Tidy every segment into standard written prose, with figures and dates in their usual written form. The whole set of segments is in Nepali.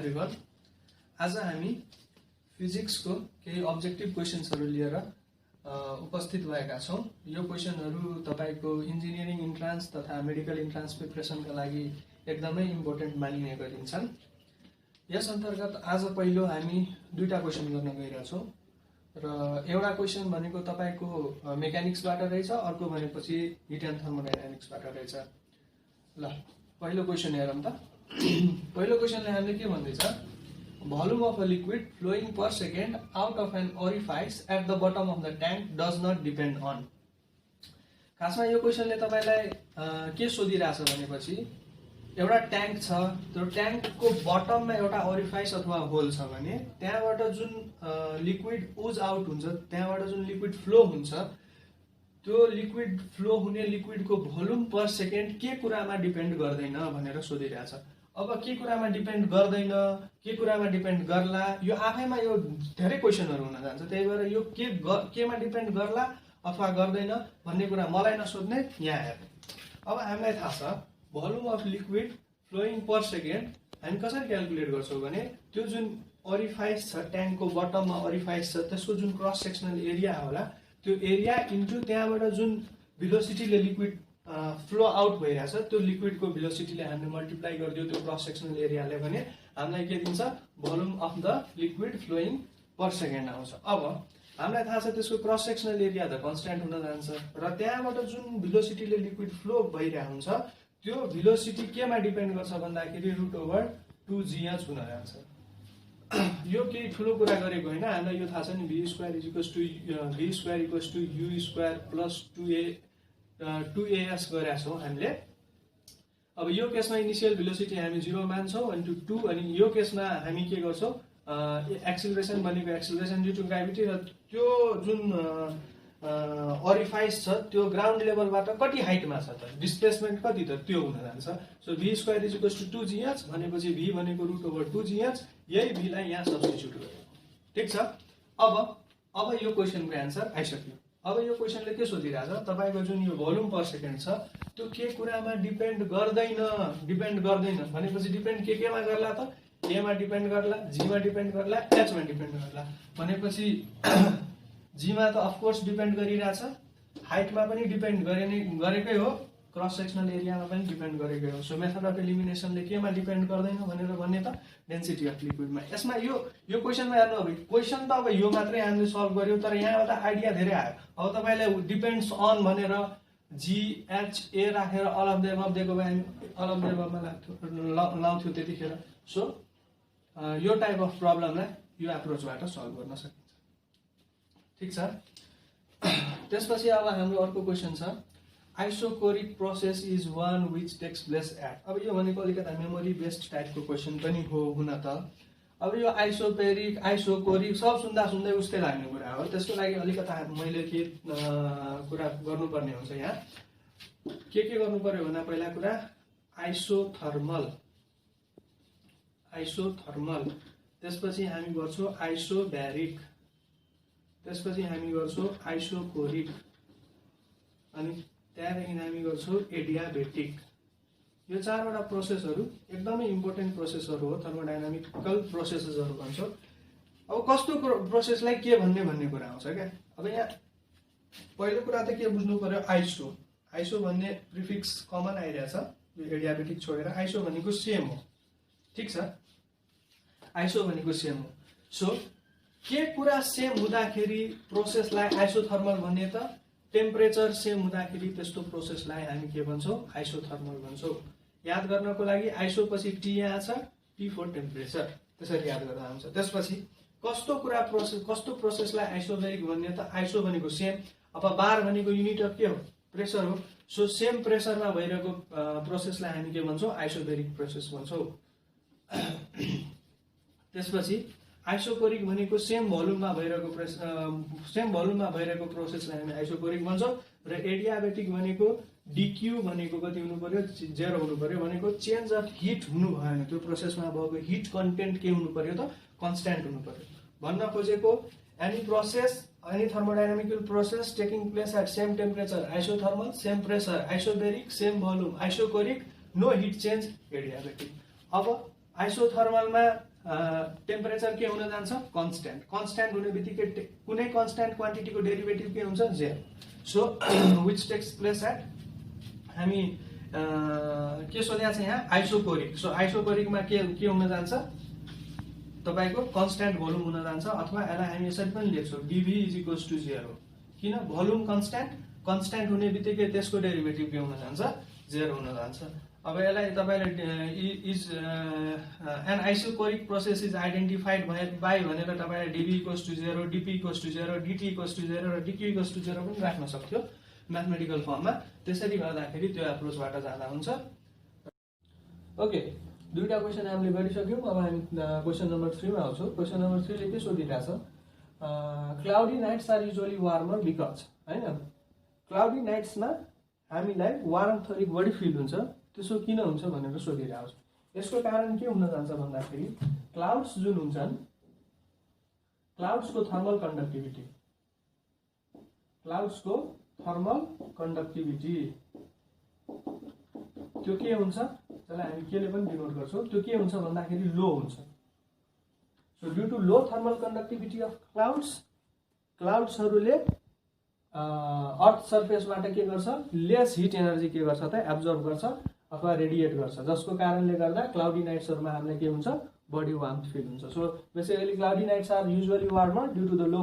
एभ्रिवन। आज हामी फिजिक्सको केही अब्जेक्टिभ क्वेशन्सहरू लिएर उपस्थित भएका छौं। यो क्वेशनहरू तपाईको इन्जिनियरिङ इन्ट्रान्स तथा मेडिकल इन्ट्रान्स प्रिपरेसनका लागि एकदमै इम्पोर्टेन्ट मानिने गरिन्छन्। यस अन्तर्गत आज पहिलो हामी दुईटा क्वेशन गर्न गइरहेछौं र एउटा क्वेशन भनेको तपाईको मेकानिक्सबाट रहेछ, अर्को भनेपछि हिट एन्ड थर्मोडायनामिक्सबाट रहेछ। ल पहिलो क्वेशन हेरौँ त। पहिलो क्वेशनले हामीले के भन्दैछ, volume of a liquid flowing per second out of an orifice at the bottom of the tank does not depend on. खासमा यो क्वेशनले तपाईलाई के सोधिरहेछ भनेपछि एउटा ट्याङ्क छ, त्यो ट्याङ्कको बटममा एउटा ओरिफाइस अथवा होल छ भने त्यहाँबाट जुन लिक्विड उज आउट हुन्छ, त्यहाँबाट जुन लिक्विड फ्लो हुन्छ, त्यो लिक्विड फ्लो हुने लिक्विडको भोल्युम पर सेकेन्ड के कुरामा डिपेन्ड गर्दैन भनेर सोधिरहेछ। अब के कुरामा डिपेन्ड गर्दैन, के कुरामा डिपेन्ड गर्ला, यो आफैमा यो धेरै क्वेशनहरू हुन जान्छ। त्यही भएर यो केमा डिपेन्ड गर्ला अथवा गर्दैन भन्ने कुरा मलाई नसोध्ने, यहाँ हेर्ने। अब हामीलाई थाहा छ volume of liquid flowing per second हामी कसरी क्याल्कुलेट गर्छौँ भने त्यो जुन ओरिफाइस छ, ट्याङ्कको बटममा ओरिफाइस छ, त्यसको जुन क्रस सेक्सनल एरिया होला, त्यो एरिया इन्टु त्यहाँबाट जुन भेलोसिटीले लिक्विड फ्लो आउट भइरहेछ, त्यो लिक्विडको भेलोसिटीले हामीले मल्टिप्लाई गरिदियो त्यो क्रस सेक्सनल एरियाले भने हामीलाई के दिन्छ, volume of the liquid flowing per second आउँछ। अब हामीलाई थाहा छ त्यसको क्रस सेक्सनल एरिया त कन्स्ट्यान्ट हुन जान्छ र त्यहाँबाट जुन भेलोसिटीले लिक्विड फ्लो भइरहेको हुन्छ त्यो भेलोसिटी केमा डिपेन्ड गर्छ भन्दाखेरि √/2gh हुन जान्छ। यो केही ठुलो कुरा गरेको होइन, हामीलाई यो थाहा छ नि, v² = u² + 2as गरेका छौँ हामीले। अब यो केसमा इनिसियल भेलोसिटी हामी 0 मान्छौँ अनि 2, अनि यो केसमा हामी के गर्छौँ, एक्सिलरेसन भनेको एक्सिलरेसन ड्यू टु ग्राभिटी र त्यो जुन ओरिफाइस छ त्यो ग्राउन्ड लेभलबाट कति हाइटमा छ त, डिस्प्लेसमेन्ट कति त, त्यो हुन जान्छ। सो v² = 2gh भनेपछि v भनेको √/2gh, यही v लाई यहाँ सब्स्टिट्युट गर्यो। ठीक छ। अब यो क्वेशनको एन्सर आइसक्यो। अब यो क्वेशनले के सोधिरहेछ, तपाईको जुन यो भोल्युम पर सेकेन्ड छ त्यो के कुरामा डिपेन्ड गर्दैन भनेपछि डिपेन्ड केमा गर्ला त, a मा डिपेन्ड गर्ला, g मा डिपेन्ड गर्ला, h मा डिपेन्ड गर्ला भनेपछि g मा त अफकोर्स डिपेन्ड गरिरहेछ, हाइटमा पनि डिपेन्ड गरेकै हो, क्रस सेक्सनल एरियामा पनि डिपेन्ड गरेकै हो। सो मेथड अफ एलिमिनेसनले केमा डिपेन्ड गर्दैन भनेर भन्ने त डेन्सिटी अफ लिक्विडमा। यसमा यो क्वेशनमा हेर्नु, अब क्वेशन त अब यो मात्रै हामीले सल्भ गर्यो, तर यहाँबाट आइडिया धेरै आयो। अब तपाईलाई डिपेन्ड्स अन भनेर g, h, a राखेर अल अफ द एबभ दिएको भए हामी अल अफ द एबभमा लाउँथ्यो त्यतिखेर। सो यो टाइप अफ प्रब्लमलाई यो एप्रोचबाट सल्भ गर्न सकिन्छ। ठीक छ। त्यसपछि अब हाम्रो अर्को क्वेशन छ, isochoric process is one which takes place at. अब यो भनेको अलिकति मेमोरी बेस्ड टाइपको क्वेशन पनि हो हुन त। अब यो आइसोपेरिक, आइसोकोरिक सब सुन्दै उस्तै लाग्ने कुरा हो। त्यसको लागि अलिकति मैले के कुरा गर्नुपर्ने हुन्छ, यहाँ के गर्नु पर्यो भन्दा पहिला कुरा आइसोथर्मल, त्यसपछि हामी गर्छौँ आइसोब्यारिक, त्यसपछि हामी गर्छौँ आइसोकोरिक, अनि त्यहाँदेखि हामी गर्छौँ एडियाबेटिक। यो चारवटा प्रोसेसहरू एकदमै इम्पोर्टेन्ट प्रोसेसहरू हो, थर्मोडायनामिकल प्रोसेसेसहरू भन्छौँ। अब कस्तो प्रोसेसलाई के भन्ने कुरा आउँछ क्या। अब यहाँ पहिलो कुरा त के बुझ्नु पर्यो, आइसो भन्ने प्रिफिक्स कमन आइरहेछ, यो एडियाबेटिक छोडेर आइसो भनेको सेम हो। ठीक छ, आइसो भनेको सेम हो। सो के कुरा सेम हुँदाखेरि प्रोसेसलाई आइसोथर्मल भन्ने त, टेम्परेचर सेम हुँदाखेरि त्यस्तो प्रोसेसलाई हामी के भन्छौँ, आइसोथर्मल भन्छौँ। याद गर्नको लागि आइसो पछि टी यहाँ छ, टी फर टेम्परेचर, त्यसरी याद गर्दा हुन्छ। त्यसपछि कस्तो प्रोसेसलाई आइसोबेरिक भन्ने त, आइसो भनेको सेम, अब बार भनेको युनिट अफ के हो, प्रेसर हो। सो सेम प्रेसरमा भइरहेको प्रोसेसलाई हामी के भन्छौँ, आइसोबेरिक प्रोसेस भन्छौँ। त्यसपछि आइसोकोरिक भनेको सेम भोल्युममा भइरहेको प्रोसेसलाई हामी आइसोकोरिक भन्छौँ। र एडियाबेटिक भनेको डिक्यू भनेको कति हुनु पर्यो, 0 हुनु पर्यो, भनेको चेन्ज अफ हिट हुनु भएन, त्यो प्रोसेसमा भएको हिट कन्टेन्ट के हुनु पर्यो त, कन्स्ट्यान्ट हुनु पर्यो। भन्न खोजेको any process, any thermodynamical process taking place at same temperature isothermal, same pressure isobaric, same volume isochoric, no heat change adiabatic. अब आइसोथर्मलमा टेम्परेचर के हुन जान्छ कन्स्ट्यान्ट कन्स्ट्यान्ट हुने बित्तिकै कुनै कन्स्ट्यान्ट क्वान्टिटीको डेरिभेटिभ के हुन्छ 0 so which takes place at हामी के सोधेको छ यहाँ आइसोकोरिक सो आइसोकोरिकमा के हुन जान्छ तपाईको कन्स्ट्यान्ट भोल्युम हुन जान्छ अथवा यसलाई हामी यसरी पनि लेख्छौँ dV = 0 किन भोल्युम कन्स्ट्यान्ट हुने बित्तिकै त्यसको डेरिभेटिभ के हुन जान्छ 0 हुन जान्छ अब यसलाई तपाईले is an isochoric process is identified by भनेर तपाईले dV = 0 dP = 0 dt = 0 र dq = 0 पनि राख्न सक्थ्यो म्याथमेटिकल फर्ममा त्यसरी गर्दाखेरि त्यो एप्रोचबाट जाँदा हुन्छ ओके दुईटा क्वेशन हामीले गरिसक्यौं अब हामी क्वेशन नम्बर 3 मा आउँछौं क्वेशन नम्बर 3 ले के सोधिरहेछ cloudy nights are usually warmer because हैन क्लाउडी नाइट्स मा हामीलाई वार्म थोरिक बढी फिल हुन्छ त्यसो किन हुन्छ भनेर सोधिरहेको छ यसको कारण के हुन जान्छ भन्दाखेरि क्लाउड्स जुन हुन्छन् क्लाउड्सको थर्मल कन्डक्टिभिटी त्यो के हुन्छ त्यसलाई हामी केले पनि डिनोट गर्छौं त्यो के हुन्छ भन्दाखेरि लो हुन्छ so due to low thermal conductivity of क्लाउड्सहरुले अर्थ सरफेसबाट के गर्छ लेस हिट एनर्जी के गर्छ त एब्जर्ब गर्छ अथवा रेडिएट गर्छ जसको कारणले गर्दा क्लाउडी नाइट्सहरुमा हामीले के हुन्छ बडी वार्मथ फिल हुन्छ so basically cloudy nights are usually warmer due to the low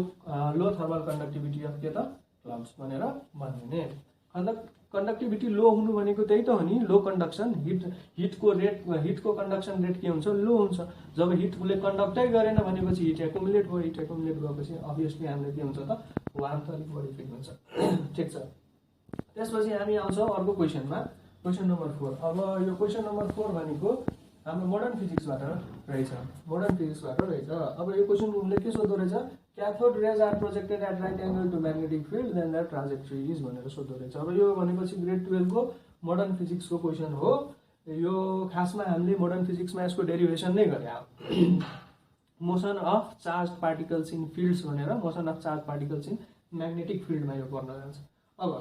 thermal conductivity of के त क्लाउड्स भनेर भनिने कन्डक्टिभिटी लो हुनु भनेको त्यही त हो नि लो कन्डक्सन हिटको कन्डक्सन रेट के हुन्छ लो हुन्छ जब हिटले कन्डक्टै गरेन भनेपछि हिट एकुमुलेट गएपछि अभियसली हामीले के हुन्छ त वार्मथ अलिक बढी फिल हुन्छ ठीक छ त्यसपछि हामी आउँछौं अर्को क्वेशनमा क्वेशन नम्बर 4 अब यो क्वेशन नम्बर 4 भनेको हाम्रो मोडर्न फिजिक्सबाट रहेछ अब यो क्वेशनले के सोध्दो रहेछ cathode rays are projected at right angle to magnetic field then their trajectory is भनेर सोध्दो रहेछ अब यो भनेपछि ग्रेड 12 को मोडर्न फिजिक्स को क्वेशन हो यो खासमा हामीले मोडर्न फिजिक्समा यसको डेरिभेसन नै गरे motion of charged particles in fields भनेर motion of charge particles in magnetic फिल्डमा यो पर्न जान्छ अब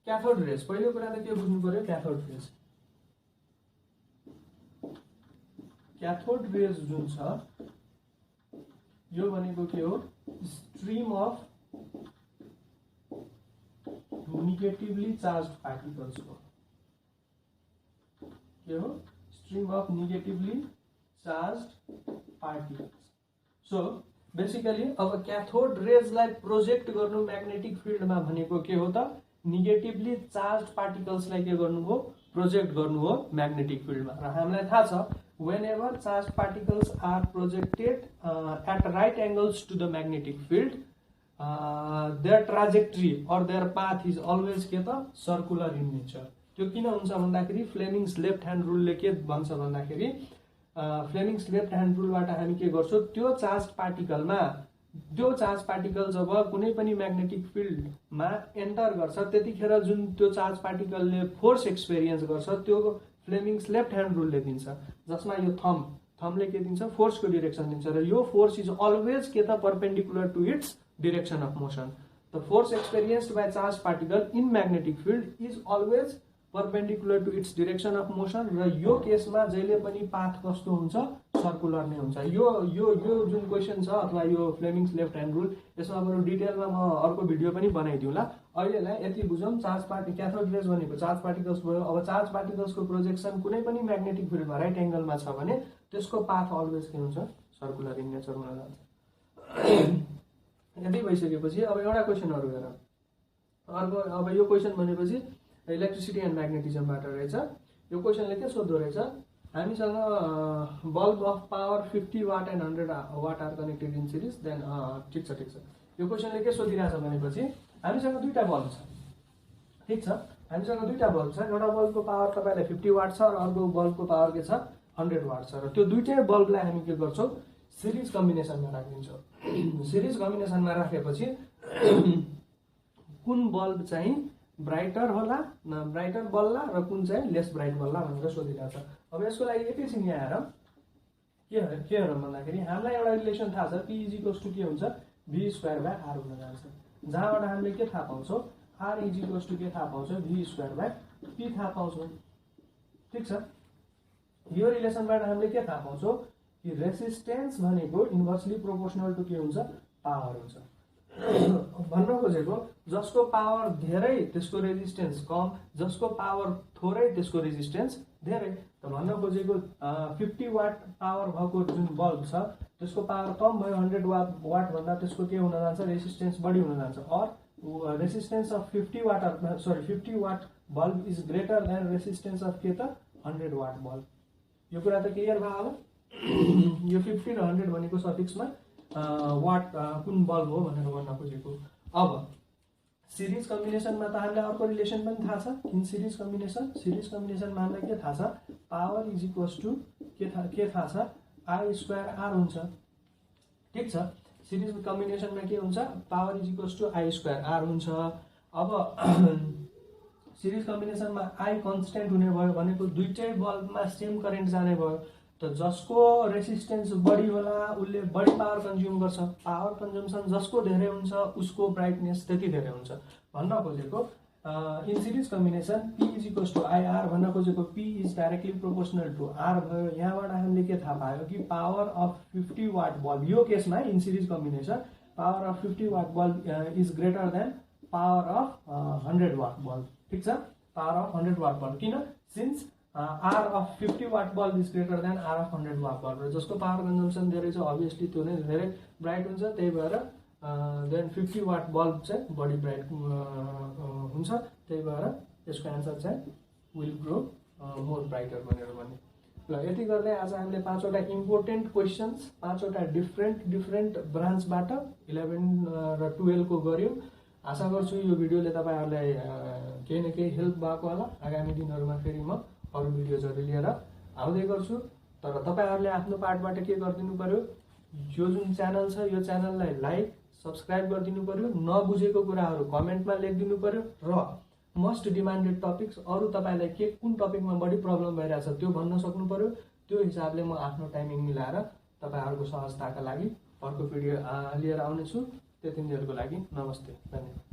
क्याथोड रेज पहिलो कुरा त के बुझ्नु पर्यो क्याथोड रेज जुन छ यो भनेको के हो stream of negatively charged particles हो के हो stream of negatively charged particles so basically अब क्याथोड रेजलाई प्रोजेक्ट गर्नु म्याग्नेटिक फिल्डमा भनेको के हो त नेगेटिभली चार्ज्ड पार्टिकल्सलाई के गर्नु हो प्रोजेक्ट गर्नु हो म्याग्नेटिक फिल्डमा र हामीलाई थाहा छ whenever charged particles are projected at right angles to the magnetic field their trajectory or their path is always के त circular in nature त्यो किन हुन्छ भन्दाखेरि फ्लेमिङ्स लेफ्ट ह्यान्ड रुलले के भन्छ भन्दाखेरि फ्लेमिङ्स लेफ्ट ह्यान्ड रुलबाट हामी के गर्छौं त्यो चार्ज पार्टिकल जब कुनै पनि म्याग्नेटिक फिल्डमा एन्टर गर्छ त्यतिखेर जुन त्यो चार्ज पार्टिकलले फोर्स एक्सपीरियन्स गर्छ त्यो फ्लेमिङ्स लेफ्ट ह्यान्ड रुलले दिन्छ जसमा यो थम्बले के दिन्छ फोर्सको डिरेक्सन दिन्छ र यो फोर्स इज अलवेज के त perpendicular to its direction of motion the force experienced by charge particle in magnetic field is always perpendicular to its direction of motion र यो केसमा जहिले पनि पाथ कस्तो हुन्छ सर्कुलर नै हुन्छ यो जुन क्वेशन छ अथवा यो फ्लेमिङ्स लेफ्ट ह्यान्ड रुल यसमा बरु डिटेलमा म अर्को भिडियो पनि बनाइदिउँला अहिलेलाई यति बुझौं क्याथोड रेज भनेको चार्ज पार्टिकल्स भयो अब चार्ज पार्टिकल्सको प्रोजेक्सन कुनै पनि म्याग्नेटिक फिल्डमा राइट एंगलमा छ भने त्यसको पाथ अलवेज के हुन्छ सर्कुलर इन नेचर हुन जान्छ यति भइसकेपछि अब एउटा क्वेशन अरु हेरौं अर्को अब यो क्वेशन भनेपछि इलेक्ट्रिसिटी एन्ड म्याग्नेटिजमबाट रहेछ यो क्वेशनले के सोध्दो रहेछ हामीसँग bulb of power 50 watt and 100 watt are connected in series then ठीक छ यो क्वेशनले के सोधिरहेछ भनेपछि हामीसँग दुईटा बल्ब छ ठीक छ हामीसँग दुईटा बल्ब छ एउटा बल्बको पावर तपाईलाई 50 वाट छ र अर्को बल्बको पावर के छ 100 वाट छ र त्यो दुईटै बल्बलाई हामी के गर्छौं सिरिज कम्बिनेसनमा राखिदिन्छौं सिरिज कम्बिनेसनमा राखेपछि कुन बल्ब चाहिँ ब्राइटर होला न ब्राइटर बल्ला र कुन चाहिँ लेस ब्राइट बल्ला भनेर सोधिरहेछ अब यसको लागि एकैछिन यहाँ हेरौं के हेरौं भन्दाखेरि हामीलाई एउटा रिलेसन थाहा छ P के हुन्छ v²r हुन जान्छ जहाँबाट हामीले के थाहा पाउँछौं r के थाहा पाउँछौं v²p थाहा पाउँछौं ठीक छ यो रिलेसनबाट हामीले के थाहा पाउँछौं कि रेसिस्टेन्स भनेको इन्भर्सली प्रोपोर्सनल टु के हुन्छ, पावर हुन्छ। भन्न खोजेको जसको पावर धेरै त्यसको रेजिस्टेन्स कम, जसको पावर थोरै त्यसको रेजिस्टेन्स धेरै। त भन्न खोजेको 50 वाट पावर भएको जुन बल्ब छ त्यसको पावर कम भयो 100 वाट भन्दा त्यसको के हुन जान्छ, रेजिस्टेन्स बढी हुन जान्छ। और resistance of 50 watt bulb is greater then resistance of के त 100 वाट बल्ब। यो कुरा त क्लियर भयो होला। यो 50 र 100 भनेको सफिक्समा वाट कुन बल्ब हो भनेर भन्न खोजेको। अब सिरिज कम्बिनेसनमा त हामीलाई अर्को रिलेसन पनि थाहा छ। इन सिरिज कम्बिनेसनमा हामीलाई के थाहा छ, पावर इज इक्वल्स टु के थाहा छ, आई स्क्वायर आर हुन्छ। ठिक छ, सिरिज कम्बिनेसनमा के हुन्छ, power is equals to I square R हुन्छ। अब सिरिज कम्बिनेसनमा आई कन्स्टेन्ट हुने भयो भनेको दुईटै बल्बमा सेम करेन्ट जाने भयो। त जसको रेसिस्टेन्स बढी होला उसले बढी पावर कन्ज्युम गर्छ। पावर कन्ज्युम्सन जसको धेरै हुन्छ उसको ब्राइटनेस त्यति धेरै हुन्छ। भन्न खोजेको in series combination P is equals to IR भन्न खोजेको P is directly proportional to R भयो। यहाँबाट हामीले के थाहा पायो कि पावर अफ 50 वाट बल्ब, यो केसमा in series combination power of 50 watt bulb is greater than power of 100 watt bulb. ठिक छ, पावर अफ 100 वाट बल्ब। किन, since R of 50 watt bulb is greater than R of 100 watt bulb. र जसको पावर कन्जम्सन धेरै छ अभियसली त्यो नै धेरै ब्राइट हुन्छ। त्यही भएर देन 50 वाट बल्ब चाहिँ बढी ब्राइट हुन्छ। त्यही भएर यसको एन्सर चाहिँ विल ग्रो मोर ब्राइटर भनेर भन्ने। ल यति गर्दै आज हामीले 5वटा इम्पोर्टेन्ट क्वेसन्स 5वटा डिफ्रेन्ट ब्रान्चबाट 11 र 12 को गऱ्यौँ। आशा गर्छु यो भिडियोले तपाईहरुलाई केही न केही हेल्प भएको होला। आगामी दिनहरुमा फेरि म अरु भिडियोजहरु लिएर आउँदै गर्छु। तर तपाईहरुले आफ्नो पार्टबाट के गरिदिनु पर्यो, यो जुन च्यानल छ यो च्यानललाई लाइक सब्स्क्राइब गरिदिनु पर्यो। नबुझेको कुराहरु कमेन्टमा लेखिदिनु पर्यो र मोस्ट डिमान्डेड टपिक्स अरु तपाईलाई के कुन टपिकमा बढी प्रब्लम भइरहेछ त्यो भन्न सक्नु पर्यो। त्यो हिसाबले म आफ्नो टाइमिङ मिलाएर तपाईहरुको सहजताका लागि अर्को भिडियो लिएर आउने छु। त्यतिन्जेलको लागि नमस्ते, धन्यवाद।